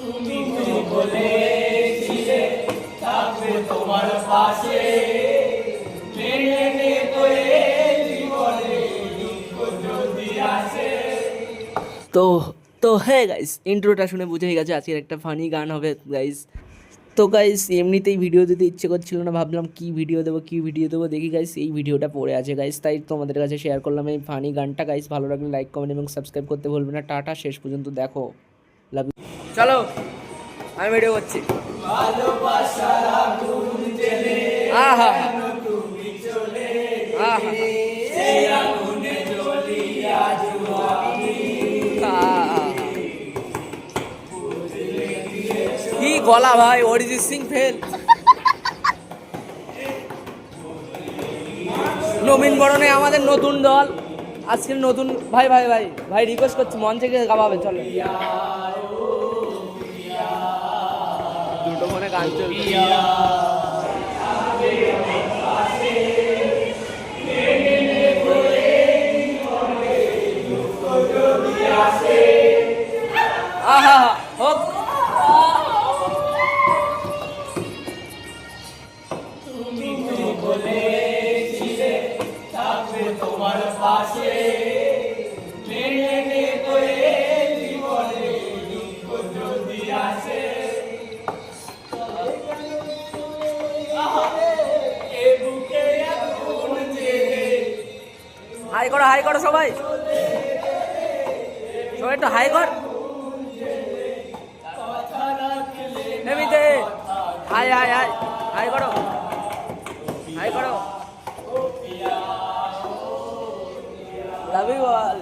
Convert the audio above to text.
তুমি বলেছিলে থাকবে তোমার পাশে, মেনে নে করে জীবনে দুঃখ যদি আসে। তো তো হ্যাঁ গাইস, ইন্ট্রোটা শুনে বুঝেই গেছে আজকের একটা ফানি গান হবে গাইস। তো গাইস এমনিতেই ভিডিও দিতে ইচ্ছে করছিল না, ভাবলাম কি ভিডিও দেবো দেখি গাইস এই ভিডিওটা পড়ে আছে গাইস, তাই তোমাদের কাছে শেয়ার করলাম এই ফানি গানটা গাইস। ভালো লাগলে লাইক কমেন্ট এবং সাবস্ক্রাইব করতে ভুলবে না। টাটা, শেষ পর্যন্ত দেখো, লাভ ইউ। চলো আমি ভিডিও করছি। আহা আহা কি গলা ভাই, অরিজিৎ সিং ফেল। নবীন বরণে আমাদের নতুন দল, আজকের নতুন ভাই ভাই ভাই ভাই রিকোয়েস্ট করছি মঞ্চে গিয়ে গাওয়াবে, চলো। দুটো ফোনে গান চলছে। আহা হোক। তুমি বলেছিলে থাকবে তোমার পাশে, মেনে নে করে জীবনে দুঃখ যদি আসে। এ বুকে আগুন জেগে, হাই করো হাই করো সবাই, সবাই একটু হাই কর। এমনিতে হাই হাই হাই হাই করো, হাই করো, লাভ ইউ অল।